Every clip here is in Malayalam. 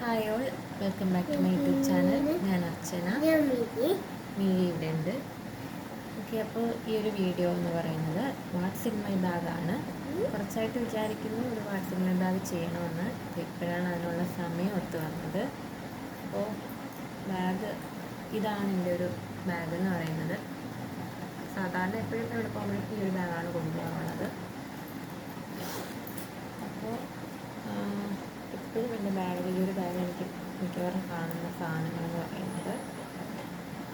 Hi all, welcome back to my YouTube channel. ഞാൻ അർച്ചന, മിലി ഇവിടെ ഉണ്ട്. ഓക്കെ, അപ്പോൾ ഈ ഒരു വീഡിയോ എന്ന് പറയുന്നത് വാട്ട്സ് ഇൻ മൈ ബാഗാണ്. കുറച്ചായിട്ട് വിചാരിക്കുന്നു ഒരു വാട്ട്സ് ഇൻ മൈ ബാഗ് ചെയ്യണമെന്ന്. ഇപ്പോഴാണ് അതിനുള്ള സമയം ഒത്തു വന്നത്. അപ്പോൾ ബാഗ് ഇതാണ് എൻ്റെ ഒരു ബാഗ് എന്ന് പറയുന്നത്. സാധാരണ എപ്പോഴും ഇവിടെ പോകുമ്പോഴേക്കും ഈ ഒരു ബാഗാണ് കൊണ്ടുപോകാറുള്ളത്. അപ്പോൾ എപ്പോഴും എൻ്റെ ബാഗിൽ ഈ ഒരു ബാഗ് എനിക്ക് മിക്കവാറും കാണുന്ന സാധനങ്ങളെന്ന് പറയുന്നത്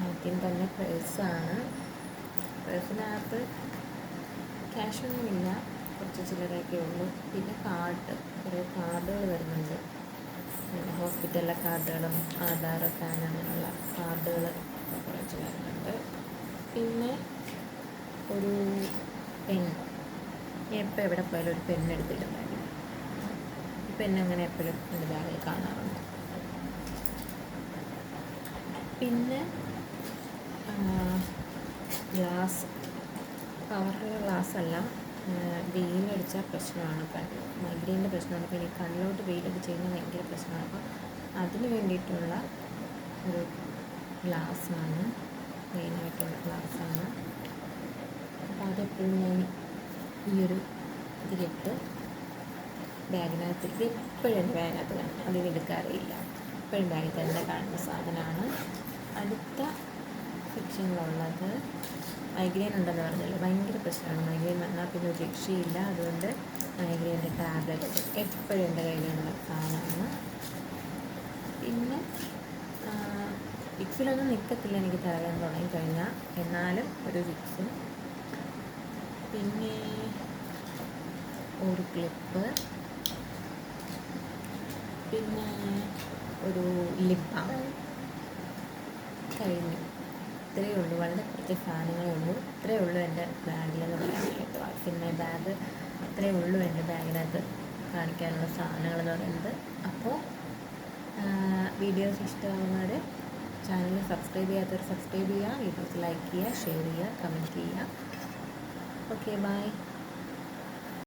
ആദ്യം തന്നെ പേഴ്സാണ്. പേഴ്സിനകത്ത് ക്യാഷൊന്നുമില്ല, കുറച്ച് ചില്ലറയൊക്കെ ഉള്ളൂ. പിന്നെ കുറേ കാർഡുകൾ വരുന്നുണ്ട്. ഹോസ്പിറ്റലിലെ കാർഡുകളും ആധാർ പാൻ അങ്ങനെയുള്ള കാർഡുകൾ കുറച്ച് വരുന്നുണ്ട്. പിന്നെ ഒരു പെൻ, എപ്പോൾ എവിടെ പോയാലും ഒരു പെണ്ണെടുത്തിടും ബാഗിൽ. പെൻ അങ്ങനെ എപ്പോഴും എൻ്റെ ബാഗിൽ കാണാറുണ്ട്. പിന്നെ ഗ്ലാസ്, കവറിലുള്ള ഗ്ലാസ്സല്ല, വെയിലടിച്ചാൽ പ്രശ്നമാണ്. മൈഗ്രെയിൻ്റെ പ്രശ്നമാണ്. പിന്നെ കണ്ണിലോട്ട് വെയിലടിച്ച് കഴിഞ്ഞാൽ ഭയങ്കര പ്രശ്നമാണ്. അപ്പോൾ അതിന് വേണ്ടിയിട്ടുള്ള ഒരു ഗ്ലാസ്സാണ്, മെയിനായിട്ടുള്ള ഗ്ലാസ്സാണ്. അപ്പോൾ അതെപ്പോഴും ഞാൻ ഈ ഒരു ഇതിലിട്ട് ബാഗിനകത്ത്, എപ്പോഴും എൻ്റെ ബാഗിനകത്ത് കാണും, അതിനെടുക്കാറില്ല. എപ്പോഴും ബാഗിൽ തന്നെ കാണുന്ന സാധനമാണ്. അടുത്ത സെക്ഷനിലുള്ളത് മൈഗ്രെയിൻ ഉണ്ടെന്ന് പറഞ്ഞല്ലോ, ഭയങ്കര പ്രശ്നമാണ്. മൈഗ്രെയിൻ വന്നാൽ പിന്നെ ഒരു രക്ഷയില്ല. അതുകൊണ്ട് മൈഗ്രെയിൻ്റെ ടാബ്ലറ്റ് എപ്പോഴും എൻ്റെ കയ്യിലുള്ള സാധനമാണ്. പിന്നെ വിക്സിലൊന്നും നിൽക്കത്തില്ല എനിക്ക് തലവേദന തുടങ്ങിക്കഴിഞ്ഞാൽ, എന്നാലും ഒരു വിക്സും. പിന്നെ ഒരു ക്ലിപ്പ്, പിന്നെ ഒരു ലിപ് ബാം. കഴിഞ്ഞു. ഇത്രയേ ഉള്ളൂ, വളരെ കുറച്ച് സാധനങ്ങളേ ഉള്ളൂ. ഇത്രയേ ഉള്ളൂ എൻ്റെ ബാഗിലെന്ന് പറയാനായിട്ട്. വാട്ട്സ് ഇൻ മൈ ബാഗ് ഇത്രയേ ഉള്ളൂ എൻ്റെ ബാഗിനകത്ത് കാണിക്കാനുള്ള സാധനങ്ങളെന്ന് പറയുന്നത്. അപ്പോൾ വീഡിയോസ് ഇഷ്ടമാകുന്നവർ ചാനൽ സബ്സ്ക്രൈബ് ചെയ്യാത്തവർ സബ്സ്ക്രൈബ് ചെയ്യുക, വീഡിയോസ് ലൈക്ക് ചെയ്യുക, ഷെയർ ചെയ്യുക, കമൻറ്റ് ചെയ്യുക. Okay, by.